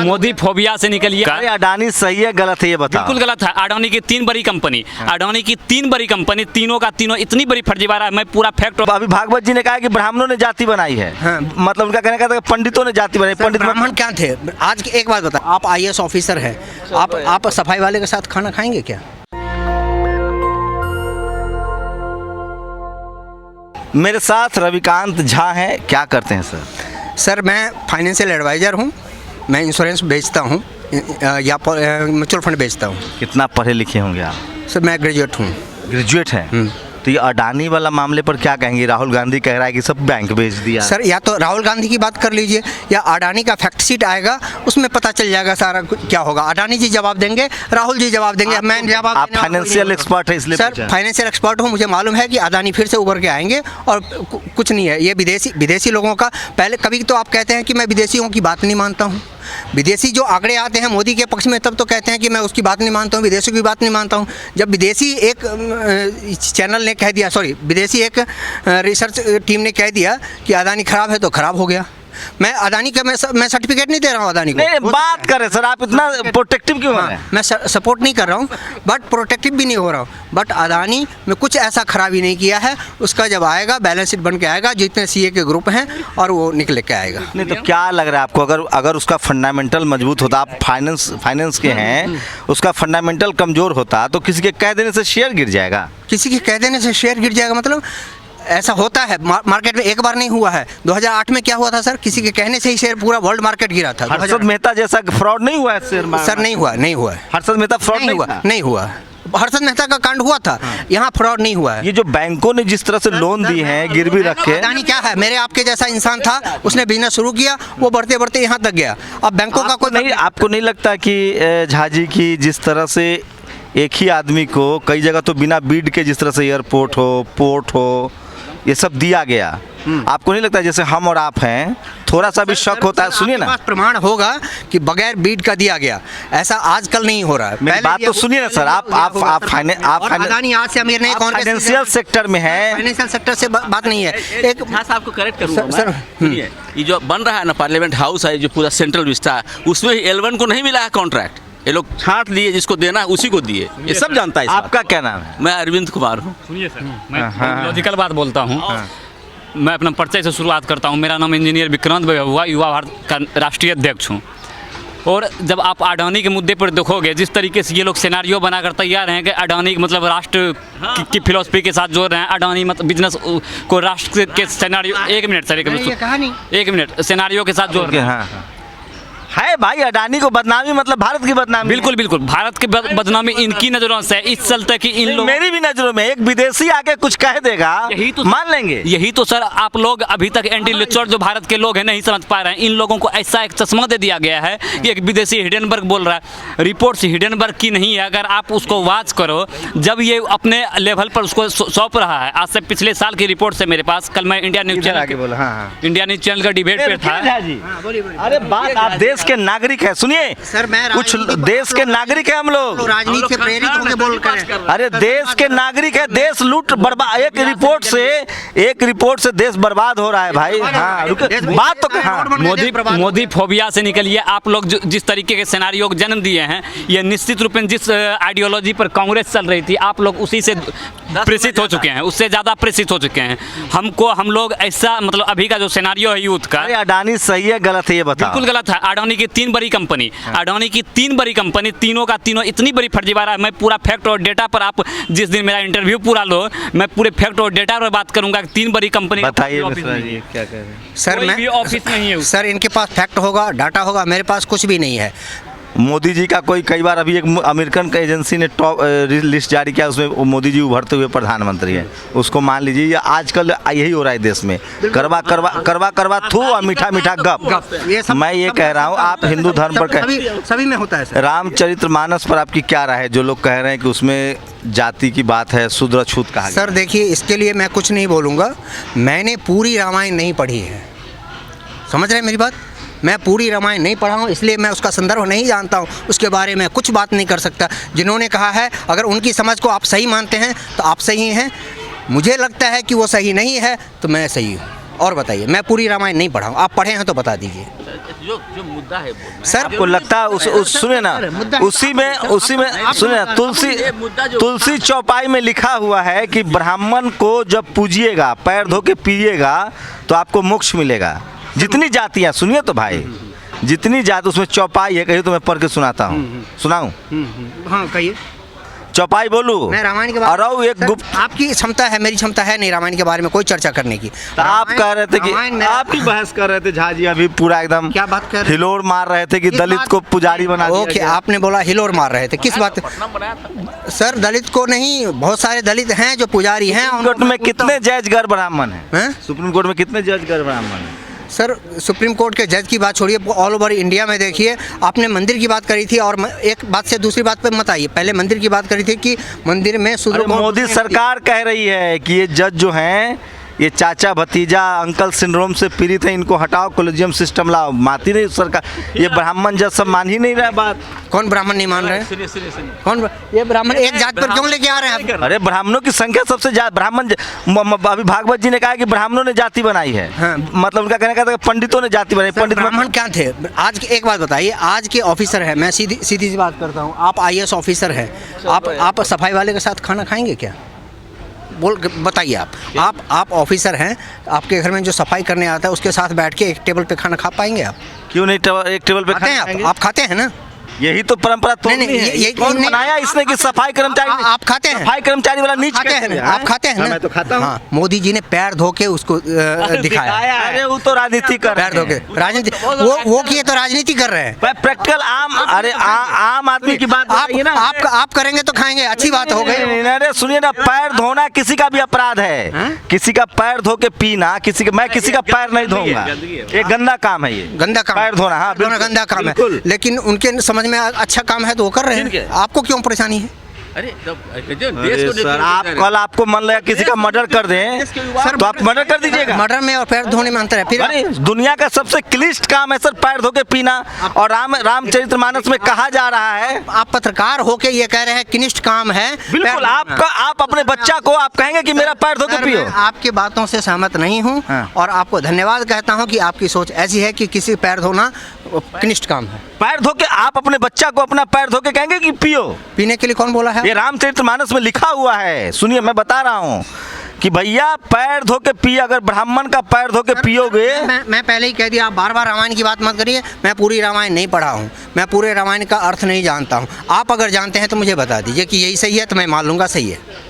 Modi phobia से निकलिए। अरे अडानी सही है गलत है ये बता। बिल्कुल गलत है। अडानी की 3 बड़ी कंपनी, अडानी की 3 बड़ी कंपनी, तीनों का तीनों इतनी बड़ी फर्जीवाड़ा है। मैं पूरा फैक्ट। अभी भागवत जी ने कहा कि ब्राह्मणों ने जाति बनाई है। हाँ। मतलब उनका कहने का था कि पंडितों ने जाति बनाई। पंडित ब्राह्मण क्या थे? आज की एक बात बता, आप IAS ऑफिसर हैं, आप सफाई वाले के साथ खाना खाएंगे क्या? मेरे साथ रविकांत झा हैं, क्या करते हैं सर? सर मैं फाइनेंशियल एडवाइज़र हूँ, मैं इंश्योरेंस बेचता हूँ या म्यूचुअल फंड बेचता हूँ। कितना पढ़े लिखे होंगे आप? सर मैं ग्रेजुएट हूँ। ग्रेजुएट हैं। तो ये अडानी वाला मामले पर क्या कहेंगे? राहुल गांधी कह रहा है कि सब बैंक बेच दिया। सर या तो राहुल गांधी की बात कर लीजिए या अडानी का फैक्ट शीट आएगा, उसमें पता चल जाएगा सारा क्या होगा। अडानी जी जवाब देंगे, राहुल जी जवाब देंगे, मैं जवाब। आप फाइनेंशियल एक्सपर्ट है इसलिए सर फाइनेंशियल एक्सपर्ट हूँ, मुझे मालूम है कि अडानी फिर से उभर के आएंगे और कुछ नहीं है। ये विदेशी लोगों का पहले कभी तो आप कहते हैं कि मैं विदेशियों की बात नहीं मानता हूँ। विदेशी जो आंकड़े आते हैं मोदी के पक्ष में, तब तो कहते हैं कि मैं उसकी बात नहीं मानता हूँ, विदेशियों की बात नहीं मानता हूँ। जब विदेशी एक चैनल ने कह दिया, सॉरी विदेशी एक रिसर्च टीम ने कह दिया कि अडानी खराब है, तो खराब हो गया। मैं अडानी का मैं सर्टिफिकेट नहीं दे रहा हूँ अडानी को। नहीं बात करें सर, आप इतना प्रोटेक्टिव क्यों हैं? मैं सपोर्ट नहीं कर रहा हूँ, बट प्रोटेक्टिव भी नहीं हो रहा हूँ। बट अडानी में कुछ ऐसा खराबी नहीं किया है। उसका जब आएगा बैलेंस शीट बन के आएगा, जितने CA के ग्रुप हैं, और वो निकल के आएगा। नहीं तो क्या लग रहा है आपको, अगर उसका फंडामेंटल मजबूत होता, आप फाइनेंस के हैं, उसका फंडामेंटल कमजोर होता तो किसी के कह देने से शेयर गिर जाएगा? किसी के कह देने से शेयर गिर जाएगा मतलब ऐसा होता है मार्केट में, एक बार नहीं हुआ है। 2008 में क्या हुआ था सर? किसी के कहने से ही शेयर पूरा वर्ल्ड मार्केट गिरा था। हर्षद मेहता जैसा फ्रॉड नहीं हुआ है शेयर मार्केट? सर नहीं हुआ। हर्षद मेहता फ्रॉड नहीं हुआ। हर्षद मेहता का कांड हुआ था। यहाँ फ्रॉड नहीं हुआ है। ये जो बैंकों ने जिस तरह से लोन दिए हैं गिरवी रख के, अडानी क्या है, मेरे आपके जैसा इंसान था, उसने बिजनेस शुरू किया, वो बढ़ते बढ़ते यहाँ तक गया। अब बैंकों का कोई नहीं, आपको नहीं लगता कि झा जी की जिस तरह से एक ही आदमी को कई जगह तो बिना बीड के, जिस तरह से एयरपोर्ट हो, पोर्ट हो, ये सब दिया गया, आपको नहीं लगता जैसे हम और आप हैं थोड़ा सा भी शक होता है? सुनिए ना, प्रमाण होगा कि बगैर बीड का दिया गया, ऐसा आजकल नहीं हो रहा है। मेरी बात तो सुनिए ना सर, आप अडानी आज से अमीर नहीं, कौन फाइनेंशियल सेक्टर में है। फाइनेंशियल सेक्टर से बात नहीं है। एक साहब को करेक्ट करूंगा सर, ये जो बन रहा है ना पार्लियामेंट हाउस है, जो पूरा सेंट्रल विस्टा, उसमें L1 को नहीं मिला है कॉन्ट्रैक्ट। ये लोग छांट लिए, जिसको देना है उसी को दिए। ये सब जानता है। आपका क्या नाम है? मैं अरविंद कुमार हूँ। सुनिए सर, मैं लॉजिकल बात बोलता हूँ। मैं अपना परिचय से शुरुआत करता हूँ। मेरा नाम इंजीनियर विक्रांत हुआ, युवा भारत का राष्ट्रीय अध्यक्ष हूँ। और जब आप अडानी के मुद्दे पर देखोगे, जिस तरीके से ये लोग सिनेरियो बनाकर तैयार हैं कि अडानी मतलब राष्ट्र की फिलॉसफी के साथ जोड़ रहे हैं, अडानी मतलब बिजनेस को राष्ट्र के सिनेरियो, एक मिनट सर, एक मिनट सिनेरियो के साथ जोड़ रहे हैं। है भाई, अडानी को बदनामी मतलब भारत की बदनामी। बिल्कुल बिल्कुल, भारत की बदनामी इनकी नजरों से इस चलते कि इन लोग, मेरी भी नजरों में एक विदेशी आके कुछ कह देगा, यही तो मान लेंगे। यही तो सर आप लोग अभी तक इंटेलेक्चुअल जो भारत के लोग हैं नहीं समझ पा रहे हैं। इन लोगों को ऐसा एक चश्मा दे दिया गया है कि एक विदेशी हिडेनबर्ग बोल रहा है। रिपोर्ट्स हिडेनबर्ग की नहीं है, अगर आप उसको वॉच करो, जब ये अपने लेवल पर उसको सौंप रहा है। आज से पिछले साल की रिपोर्ट से मेरे पास, कल मैं इंडिया न्यूज चैनल का डिबेट पे था। अरे बात, आप देश के नागरिक है, सुनिए सर, मैं कुछ देश के नागरिक है हम लोग, राजनीति से प्रेरित होकर बोल कर। अरे देश के नागरिक है, देश लूट बर्बाद, एक रिपोर्ट से देश बर्बाद हो रहा है भाई। हाँ बात तो हाँ, मोदी फोबिया से निकलिए। आप लोग जिस तरीके के सिनेरियो को जन्म दिए हैं, ये निश्चित रूप में जिस आइडियोलॉजी पर कांग्रेस चल रही थी, आप लोग उसी से प्रेषित हो चुके हैं, उससे ज़्यादा प्रेषित हो चुके हैं। हम लोग ऐसा मतलब अभी का जो सिनेरियो है यूथ का, अडानी सही है गलत है ये बताओ? बिल्कुल गलत है। अडानी की 3 बड़ी कंपनी, अडानी की 3 बड़ी कंपनी, तीनों का तीनों इतनी बड़ी फर्जीवाड़ा है। मैं पूरा फैक्ट और डेटा पर, आप जिस दिन मेरा इंटरव्यू पूरा लो, मैं पूरे फैक्ट और डेटा पर बात करूंगा। 3 बड़ी कंपनी, बताइए क्या कह रहे हैं सर? मैं ऑफिस नहीं है सर, इनके पास फैक्ट होगा, डाटा होगा, मेरे पास कुछ भी नहीं है। मोदी जी का कई बार अभी एक अमेरिकन का एजेंसी ने टॉप लिस्ट जारी किया, उसमें मोदी जी उभरते हुए प्रधानमंत्री हैं। उसको मान लीजिए, या आजकल यही हो रहा है देश में, करवा थू और मीठा मीठा गप। मैं ये कह रहा हूँ, आप हिंदू धर्म पर सभी में होता है सर। रामचरितमानस पर आपकी क्या राय है? जो लोग कह रहे हैं कि उसमें जाति की बात है, शूद्र छूत कहा। सर देखिए, इसके लिए मैं कुछ नहीं बोलूँगा। मैंने पूरी रामायण नहीं पढ़ी है, समझ रहे हैं मेरी बात? मैं पूरी रामायण नहीं पढ़ा हूँ, इसलिए मैं उसका संदर्भ नहीं जानता हूँ, उसके बारे में कुछ बात नहीं कर सकता। जिन्होंने कहा है, अगर उनकी समझ को आप सही मानते हैं तो आप सही हैं, मुझे लगता है कि वो सही नहीं है तो मैं सही हूँ। और बताइए, मैं पूरी रामायण नहीं पढ़ा हूँ, आप पढ़े हैं तो बता दीजिए। जो जो मुद्दा है सर, आपको लगता है उस सुने ना, उसी में सुने ना, तुलसी चौपाई में लिखा हुआ है कि ब्राह्मण को जब पूजिएगा, पैर धो के पिएगा तो आपको मोक्ष मिलेगा। जितनी जातियाँ, सुनिए तो भाई, जितनी जाति उसमें चौपाई है, कहिए तो मैं पढ़ के सुनाता हूँ, सुनाऊँ? हाँ कहिए। चौपाई बोलूँ? मैं रामायण के बारे और एक गुप्त, आपकी क्षमता है, मेरी क्षमता है नहीं रामायण के बारे में कोई चर्चा करने की। तो आप कह रहे थे कि रामायण आप ही बहस कर रहे थे झा जी, अभी पूरा एकदम क्या बात कर रहे? हिलोर मार रहे थे कि किस दलित बात- को पुजारी बना दिया ओके, गया। आपने बोला हिलोर मार रहे थे, किस बात? बनाया था। सर दलित को नहीं, बहुत सारे दलित हैं जो पुजारी हैं। सुप्रीम कोर्ट में कितने जज गर ब्राह्मण हैं? हैं? सुप्रीम कोर्ट में कितने जज गर ब्राह्मण हैं? सर सुप्रीम कोर्ट के जज की बात छोड़िए, ऑल ओवर इंडिया में देखिए। आपने मंदिर की बात करी थी और एक बात से दूसरी बात पे मत आइए। पहले मंदिर की बात करी थी कि मंदिर में अरे शूद्र को- मोदी सरकार कह रही है कि ये जज जो हैं, ये चाचा भतीजा अंकल सिंड्रोम से पीड़ित है, इनको हटाओ, कोलेजियम सिस्टम लाओ। मानती नहीं सरकार, ये ब्राह्मण जज सब मान ही नहीं रहा बात। कौन ब्राह्मण नहीं मान रहे हैं? सुनिए सुनिए सुनिए, कौन ये ब्राह्मण एक जात पर क्यों लेके आ रहे हैं आप? अरे ब्राह्मणों की संख्या सबसे ज्यादा, अभी भागवत जी ने कहा कि ब्राह्मणों ने जाति बनाई है। हाँ। मतलब उनका कहने का था कि पंडितों ने जाति बनाई। पंडित ब्राह्मण क्या थे? आज की एक बात बताइए, आज के ऑफिसर है, मैं सीधी सीधी सी बात करता हूँ, आप IAS ऑफिसर हैं, आप सफाई वाले के साथ खाना खाएंगे क्या? बताइए आप ऑफिसर हैं, आपके घर में जो सफाई करने आता है उसके साथ बैठ के एक टेबल पे खाना खा पाएंगे आप? क्यों नहीं एक टेबल पे खाते हैं खाएंगे? आप खाते हैं ना? यही तो परंपरा तो नहीं, है। ये कौन नहीं- बनाया इसने कि सफाई कर्मचारी, आप खाते हैं? सफाई कर्मचारी वाला नीच खाते कैसे हैं है? ना? आप खाते हैं हाँ, ना? मैं तो खाता हूँ। हाँ, मोदी जी ने पैर धो के उसको दिखाया। अरे वो तो राजनीति कर पैर धो रहे के हैं। राजनीति, वो किए तो राजनीति कर रहे हैं। प्रैक्टिकल आम आदमी की बात बताइए ना। आप करेंगे तो खाएंगे, अच्छी बात हो गई। अरे सुनिए ना, पैर धोना किसी का भी अपराध है। किसी का पैर धो के पीना, मैं किसी का पैर नहीं धोऊंगा, ये गंदा काम है। ये गंदा काम, पैर धोना, हाँ बिल्कुल, गंदा काम है, बिल्कुल। लेकिन उनके समझ में अच्छा काम है तो वो कर रहे ठीक है। हैं। आपको क्यों परेशानी है? अरे अरे सर, आप कल आपको मन लगा किसी का मर्डर कर दें तो आप मर्डर कर दीजिएगा। मर्डर में और पैर धोने में अंतर है। फिर अरे दुनिया का सबसे क्लिष्ट काम है सर पैर धो के पीना, और रामचरितमानस में कहा जा रहा है। आप पत्रकार होके ये कह रहे हैं किनिष्ट काम है। बिल्कुल, आप अपने बच्चा को आप कहेंगे कि मेरा पैर धो के सर, पियो। मैं आपकी बातों से सहमत नहीं हूँ हाँ। और आपको धन्यवाद कहता हूँ कि आपकी सोच ऐसी है कि किसी पैर धोना कनिष्ठ काम है। पैर धो के आप अपने बच्चा को अपना पैर धो के कहेंगे कि पियो? पीने के लिए कौन बोला है? ये रामचरितमानस में लिखा हुआ है, सुनिए मैं बता रहा हूँ कि भैया पैर धो के पिए। अगर ब्राह्मण का पैर धो के पियोगे, मैं पहले ही कह दिया, आप बार बार रामायण की बात मत करिए। मैं पूरी रामायण नहीं पढ़ा हूँ, मैं पूरे रामायण का अर्थ नहीं जानता हूँ। आप अगर जानते हैं तो मुझे बता दीजिए कि यही सही है, तो मैं मान लूंगा सही है।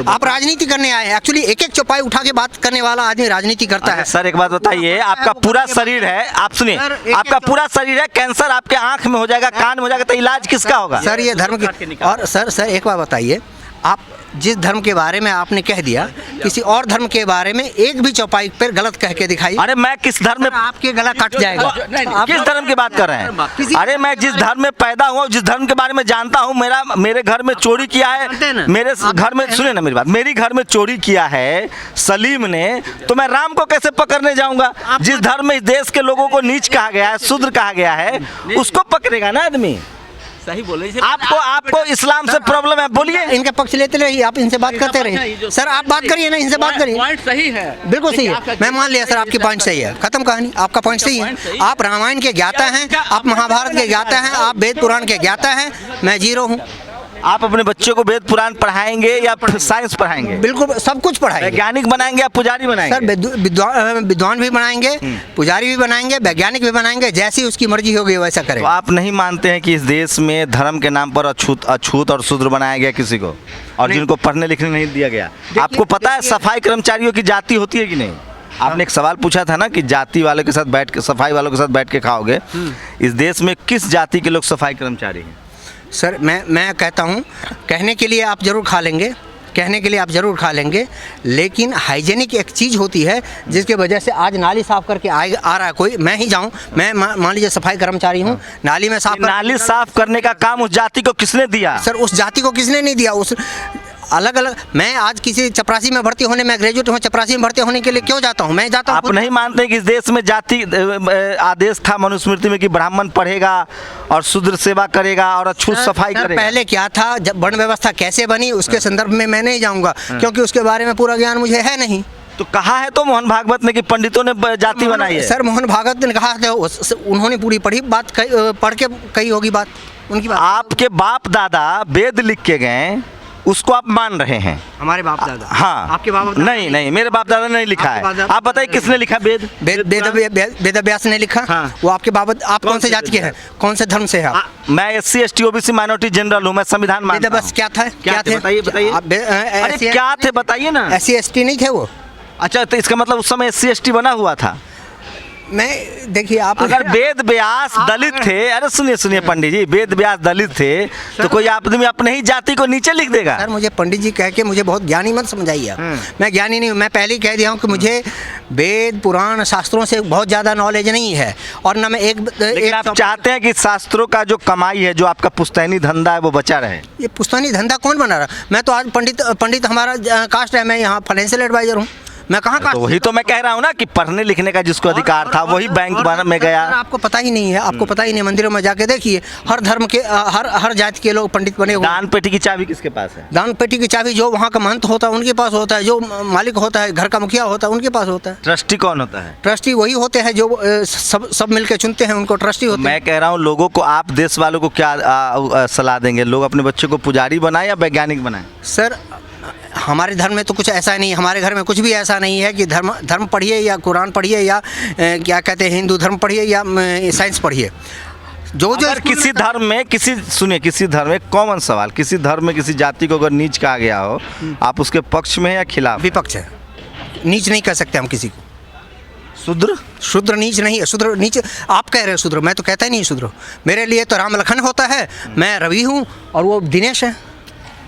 आप राजनीति करने आए हैं। एक्चुअली एक एक चौपाई उठा के बात करने वाला आदमी राजनीति करता है। सर एक बात बताइए, आपका पूरा शरीर है, आप सुनिए, आपका पूरा शरीर है, कैंसर आपके आंख में हो जाएगा, कान में हो जाएगा, तो इलाज किसका होगा? सर ये धर्म की, और सर एक बात बताइए, आप जिस धर्म के बारे में आपने कह दिया, किसी और धर्म के बारे में एक भी चौपाई पर गलत कह के दिखाई। अरे मैं किस धर्म में, आपके गला कट जाएगा। किस धर्म की बात कर रहे हैं? अरे मैं जिस धर्म में पैदा हुआ, जिस धर्म के बारे में जानता हूँ, मेरे घर में चोरी किया है, मेरे घर में, सुनिए ना मेरी बात, मेरी घर में चोरी किया है सलीम ने, तो मैं राम को कैसे पकड़ने जाऊंगा? जिस धर्म में इस देश के लोगों को नीच कहा गया है, शूद्र कहा गया है, उसको पकड़ेगा ना आदमी। सही बोले। आपको इस्लाम से प्रॉब्लम है, बोलिए। इनका पक्ष लेते रहिए, आप इनसे बात करते रहिए। सर आप बात करिए ना, इनसे बात करिए। पॉइंट सही है, बिल्कुल सही है, मैं मान लिया सर, आपकी पॉइंट सही है, खत्म कहानी। आपका पॉइंट सही है, आप रामायण के ज्ञाता हैं, आप महाभारत के ज्ञाता हैं, आप वेद पुराण के ज्ञाता हैं, मैं जीरो हूँ। आप अपने बच्चों को वेद पुराण पढ़ाएंगे या साइंस पढ़ाएंगे? बिल्कुल सब कुछ पढ़ाएंगे। वैज्ञानिक बनाएंगे या पुजारी बनाएंगे? सर विद्वान भी बनाएंगे, पुजारी भी बनाएंगे, वैज्ञानिक भी बनाएंगे, जैसी उसकी मर्जी होगी वैसा तो करेंगे। आप नहीं मानते हैं कि इस देश में धर्म के नाम पर अछूत और शूद्र बनाया गया किसी को, और जिनको पढ़ने लिखने नहीं दिया गया? आपको पता है सफाई कर्मचारियों की जाति होती है कि नहीं? आपने एक सवाल पूछा था ना कि जाति वालों के साथ बैठ के, सफाई वालों के साथ बैठ के खाओगे। इस देश में किस जाति के लोग सफाई कर्मचारी हैं? सर मैं कहता हूँ, कहने के लिए आप ज़रूर खा लेंगे, कहने के लिए आप ज़रूर खा लेंगे, लेकिन हाइजेनिक एक चीज़ होती है जिसके वजह से आज नाली साफ़ करके आ रहा है कोई, मैं ही जाऊँ, मैं मान लीजिए सफाई कर्मचारी हूँ, नाली में नाली साफ करने का काम उस जाति को किसने दिया? सर उस जाति को किसने नहीं दिया? उस अलग अलग, मैं आज किसी चपरासी में भर्ती होने, मैं ग्रेजुएट हूँ, चपरासी में भर्ती होने के लिए क्यों जाता हूँ? मैं जाता हूँ। आप नहीं मानते कि इस देश में जाति आदेश था मनुस्मृति में कि ब्राह्मण पढ़ेगा और शूद्र सेवा करेगा और अछूत सफाई करेगा? पहले क्या था, जब वर्ण व्यवस्था कैसे बनी उसके संदर्भ में मैं नहीं जाऊँगा, क्योंकि उसके बारे में पूरा ज्ञान मुझे है नहीं। तो कहा है तो मोहन भागवत ने कि पंडितों ने जाति बनाई है। सर मोहन भागवत ने कहा था, उन्होंने पूरी पढ़ी बात पढ़ के कही होगी बात, उनकी बात। आपके बाप दादा वेद लिख के गए, उसको आप मान रहे हैं। हमारे बाप दादा? हाँ। आपके बाप दादा? नहीं, मेरे बाप दादा ने नहीं लिखा है। आप बताइए किसने लिखा वेद? वेद व्यास ने लिखा। हाँ। वो आपके बाप, आप कौन से जाति के हैं, कौन से धर्म से हैं आप? मैं SC ST OBC minority general हूँ, मैं संविधान मानता हूँ। वेद व्यास क्या था? क्या थे बताइए। अरे क्या थे बताइए ना। SC ST नहीं थे वो? अच्छा, तो इसका मतलब उस समय SC ST बना हुआ था। मैं देखिए, आप अगर वेद व्यास दलित थे, अरे सुनिए पंडित जी, वेद व्यास दलित थे तो कोई आदमी अपने ही जाति को नीचे लिख देगा? सर मुझे पंडित जी कह के मुझे बहुत ज्ञानी मत समझाइए आप। मैं ज्ञानी नहीं हूँ, मैं पहले ही कह दिया हूँ कि मुझे वेद पुराण शास्त्रों से बहुत ज़्यादा नॉलेज नहीं है, और ना मैं लेकिन आप चाहते हैं कि शास्त्रों का जो कमाई है, जो आपका पुश्तैनी धंधा है, वो बचा रहे। ये पुश्तैनी धंधा कौन बना रहा? मैं तो आज पंडित हमारा कास्ट है, मैं यहाँ फाइनेंशियल एडवाइजर हूँ। मैं कहाँ तो वही तो मैं कह रहा हूँ ना कि पढ़ने लिखने का जिसको अधिकार था वही बैंक में गया। आपको पता ही नहीं है, आपको पता ही नहीं। मंदिरों में जाके देखिए, हर धर्म के हर जाति के लोग पंडित बने हुए। दान पेटी की चाबी किसके पास है? दान पेटी की चाबी जो वहाँ का महंत होता है उनके पास होता है, जो मालिक होता है, घर का मुखिया होता है, उनके पास होता है। ट्रस्टी कौन होता है? ट्रस्टी वही होते हैं जो सब मिलकर चुनते हैं, उनको ट्रस्टी होते हैं। मैं कह रहा हूँ लोगों को, आप देश वालों को क्या सलाह देंगे? लोग अपने बच्चों को पुजारी बनाए या वैज्ञानिक बनाए? सर हमारे धर्म में तो कुछ ऐसा नहीं, हमारे घर में कुछ भी ऐसा नहीं है कि धर्म पढ़िए या कुरान पढ़िए या क्या कहते हैं हिंदू धर्म पढ़िए या साइंस पढ़िए। जो किसी धर्म में किसी धर्म में कॉमन सवाल, किसी धर्म में किसी जाति को अगर नीच कहा गया हो, आप उसके पक्ष में या खिलाफ? विपक्ष है। नीच नहीं कह सकते हम किसी को। शुद्र नीच नहीं है। शुद्र नीच आप कह रहे हैं, शुद्र मैं तो कहता ही नहीं शुद्र। मेरे लिए तो राम लखन होता है, मैं रवि हूँ और वो दिनेश है।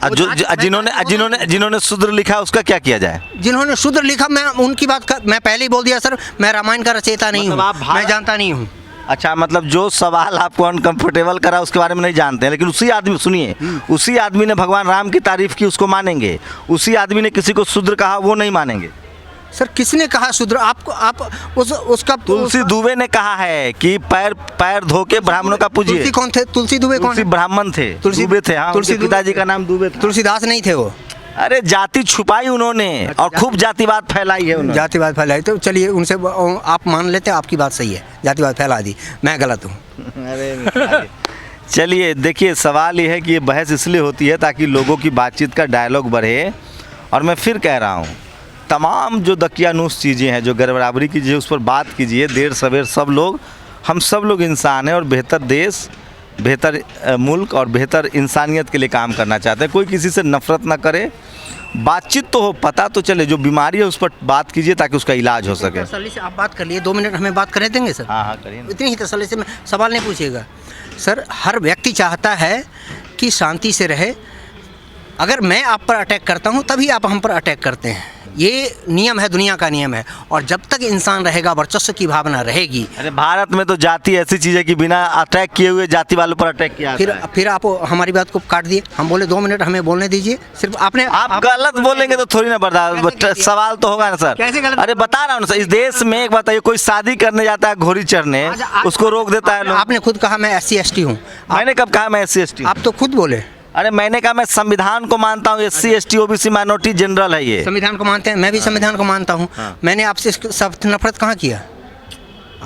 जिन्होंने शूद्र लिखा उसका क्या किया जाए? जिन्होंने शूद्र लिखा, मैं उनकी बात मैं पहले ही बोल दिया सर, मैं रामायण का रचयिता नहीं हूँ, मैं जानता नहीं हूँ। अच्छा, मतलब जो सवाल आपको अनकंफर्टेबल करा उसके बारे में नहीं जानते हैं, लेकिन उसी आदमी ने भगवान राम की तारीफ की, उसको मानेंगे। उसी आदमी ने किसी को शूद्र कहा, वो नहीं मानेंगे। सर किसने कहा शूद्र? उसका तुलसी दुबे ने कहा है कि पैर धो के ब्राह्मणों का पूजिए। तुलसी कौन थे? तुलसी दुबे कौन? ब्राह्मण थे, तुलसी दुबे थे। हाँ, तुलसी पिताजी का नाम दुबे था। तुलसीदास नहीं थे वो। अरे जाति छुपाई उन्होंने और खूब जातिवाद फैलाई है उन्होंने। जातिवाद फैलाई, तो चलिए उनसे आप मान लेते हैं आपकी बात सही है, जातिवाद फैला दी, मैं गलत हूँ। अरे चलिए देखिए, सवाल ये है कि ये बहस इसलिए होती है ताकि लोगों की बातचीत का डायलॉग बढ़े। और मैं फिर कह रहा हूँ, तमाम जो दकियानूस चीज़ें हैं, जो गैरबराबरी की चीज़ें, उस पर बात कीजिए। देर सवेर हम सब लोग इंसान हैं और बेहतर देश, बेहतर मुल्क और बेहतर इंसानियत के लिए काम करना चाहते हैं। कोई किसी से नफरत ना करे, बातचीत तो हो, पता तो चले, जो बीमारी है उस पर बात कीजिए ताकि उसका इलाज हो सके। तसल्ली से आप बात कर लिए, 2 मिनट हमें बात करने देंगे सर? हाँ करिए। इतनी ही तसल्ली से, मैं सवाल नहीं पूछिएगा सर। हर व्यक्ति चाहता है कि शांति से रहे। अगर मैं आप पर अटैक करता हूँ तभी आप हम पर अटैक करते हैं, ये नियम है, दुनिया का नियम है। और जब तक इंसान रहेगा, वर्चस्व की भावना रहेगी। अरे भारत में तो जाति ऐसी चीज़ है कि बिना अटैक किए हुए जाति वालों पर अटैक किया। फिर आप हमारी बात को काट दिए। हम बोले 2 मिनट हमें बोलने दीजिए। सिर्फ आप गलत बोलेंगे तो थोड़ी ना बर्दाश्त, सवाल तो होगा ना सर। कैसे गलत? अरे बता रहा हूँ सर, इस देश में एक बताइए, कोई शादी करने जाता है घोड़ी चढ़ने, उसको रोक देता है लोग। आपने खुद कहा मैं SC ST हूँ। मैंने कब कहा मैं SC ST? आप तो खुद बोले। अरे मैंने कहा मैं संविधान को मानता हूँ, SC ST OBC minority general है ये। संविधान को मानते हैं, मैं भी संविधान को मानता हूँ। मैंने आपसे सब नफरत कहाँ किया?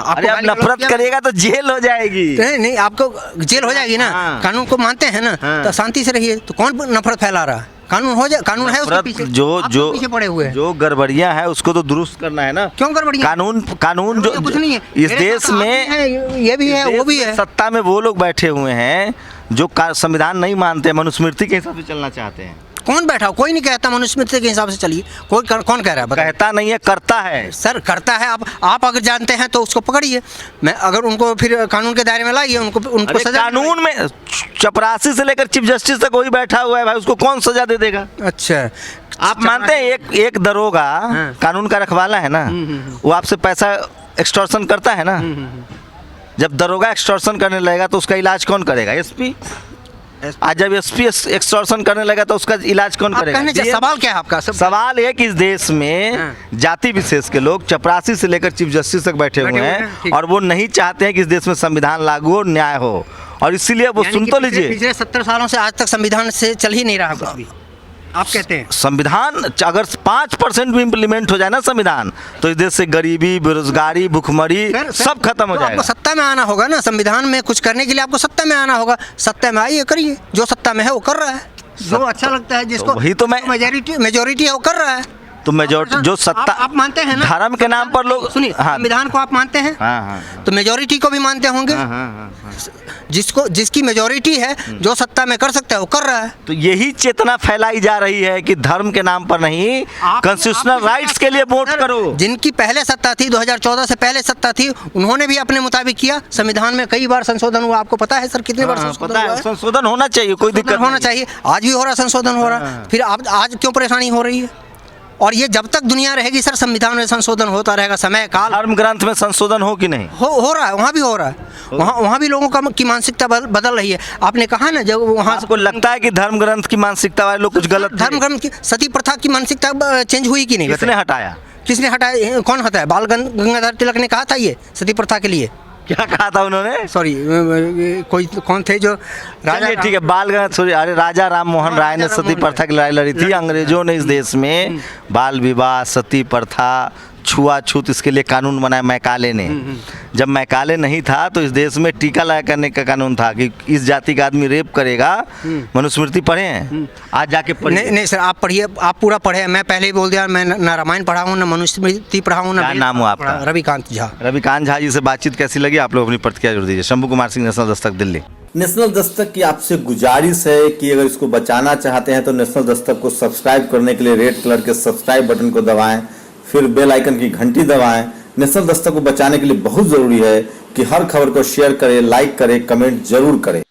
अरे आप नफरत करिएगा तो जेल हो जाएगी। नहीं, आपको जेल हो जाएगी ना। कानून को मानते हैं ना, तो शांति से रहिए। तो कौन नफरत फैला रहा है? कानून है उसके पीछे। जो पीछे पड़े हुए हैं, जो गड़बड़ियां है उसको तो दुरुस्त करना है ना। क्यों गड़बड़ियां? कानून जो कुछ नहीं है इस देश में, ये भी है वो भी है। सत्ता में वो लोग बैठे हुए हैं जो संविधान नहीं मानते, मनुस्मृति के हिसाब से चलना चाहते हैं। कौन बैठा हो? कोई नहीं कहता मनुस्मृति के हिसाब से चलिए। कौन कह रहा है? कहता नहीं है, करता है सर, करता है। आप अगर जानते हैं तो उसको पकड़िए। मैं अगर उनको फिर कानून के दायरे में लाइए, उनको सजा। कानून में चपरासी से लेकर चीफ जस्टिस तक वही बैठा हुआ है भाई, उसको कौन सजा दे देगा? अच्छा, आप मानते हैं एक दरोगा कानून का रखवाला है ना, वो आपसे पैसा एक्सटॉर्शन करता है ना। जब दरोगा एक्सटॉर्शन करने लगेगा तो उसका इलाज कौन करेगा? SP। आज जब SP एक्सटॉर्शन करने लगा तो उसका इलाज कौन करेगा? सवाल क्या है आपका? सवाल है कि इस देश में जाति विशेष के लोग चपरासी से लेकर चीफ जस्टिस तक बैठे हुए हैं और वो नहीं चाहते हैं कि इस देश में संविधान लागू हो, न्याय हो। और इसीलिए वो सुन तो लीजिए, पिछले 70 सालों से आज तक संविधान से चल ही नहीं रहा कुछ भी। आप कहते हैं संविधान अगर 5% भी इम्प्लीमेंट हो जाए ना संविधान, तो इस देश से गरीबी, बेरोजगारी, भुखमरी सब खत्म हो तो जाएगा। आपको सत्ता में आना होगा ना, संविधान में कुछ करने के लिए आपको सत्ता में आना होगा। सत्ता में आइए, करिए, जो सत्ता में है वो कर रहा है, जो अच्छा लगता है, जिसको वही तो मैं- मेजोरिटी है वो कर रहा है। तो मेजोरिटी जो सत्ता आप मानते हैं ना, धर्म के नाम पर लोग सुनिए, संविधान को आप मानते हैं, हाँ। तो मेजोरिटी को भी मानते होंगे। जिसकी मेजोरिटी है, जो सत्ता में कर सकता है वो कर रहा है। तो यही चेतना फैलाई जा रही है कि धर्म के नाम पर नहीं, कॉन्स्टिट्यूशनल राइट्स के लिए वोट करो। जिनकी पहले सत्ता थी, 2014 से पहले सत्ता थी, उन्होंने भी अपने मुताबिक किया। संविधान में कई बार संशोधन हुआ, आपको पता है सर कितने बार संशोधन पता हुआ है, है? संशोधन होना चाहिए, कोई दिक्कत होना नहीं। चाहिए, आज भी हो रहा, संशोधन हो रहा है। फिर आप आज क्यों परेशानी हो रही है? और ये जब तक दुनिया रहेगी सर, संविधान में संशोधन होता रहेगा, समय काल धर्म ग्रंथ में संशोधन हो कि नहीं? हो रहा है, वहाँ भी हो रहा है। वहाँ भी लोगों की मानसिकता बदल रही है। आपने कहा ना, जब वहाँ आपको लगता है कि धर्म ग्रंथ की मानसिकता वाले लोग कुछ गलत थे? धर्म ग्रंथ की सती प्रथा की मानसिकता चेंज हुई कि नहीं? किसने हटाया? किसने हटाया? कौन हटाया? बाल गंगाधर तिलक ने कहा था ये सती प्रथा के लिए। क्या कहा था उन्होंने? सॉरी, कोई कौन थे जो चलिए ठीक है, बाल गंगाधर, अरे राजा राम मोहन राय ने सती प्रथा की लड़ाई लड़ी थी। अंग्रेजों ने इस देश में बाल विवाह, सती प्रथा, छुआछूत, इसके लिए कानून बनाया मैकाले ने। जब मैकाले नहीं था तो इस देश में टीका लगा करने का कानून था कि इस जाति का आदमी रेप करेगा। मनुस्मृति पढ़े हैं? आज जाके पढ़िए। नहीं सर, आप पढ़िए, आप पूरा पढ़े। मैं पहले ही बोल दिया, मैं ना रामायण पढ़ा हूँ, ना मनुस्मृति पढ़ा हूँ, ना क्या नाम हुआ आपका? रविकांत झा। रविकांत झा जी से बातचीत कैसी लगी? आप लोग अपनी प्रतिक्रिया जरूर दीजिए। शंभू कुमार सिंह, नेशनल दस्तक, दिल्ली। नेशनल दस्तक की आपसे गुजारिश है कि अगर इसको बचाना चाहते हैं तो नेशनल दस्तक को सब्सक्राइब करने के लिए रेड कलर के सब्सक्राइब बटन को दबाएं, फिर बेल आइकन की घंटी दबाएं। नेशनल दस्तक को बचाने के लिए बहुत जरूरी है कि हर खबर को शेयर करें, लाइक करें, कमेंट जरूर करें।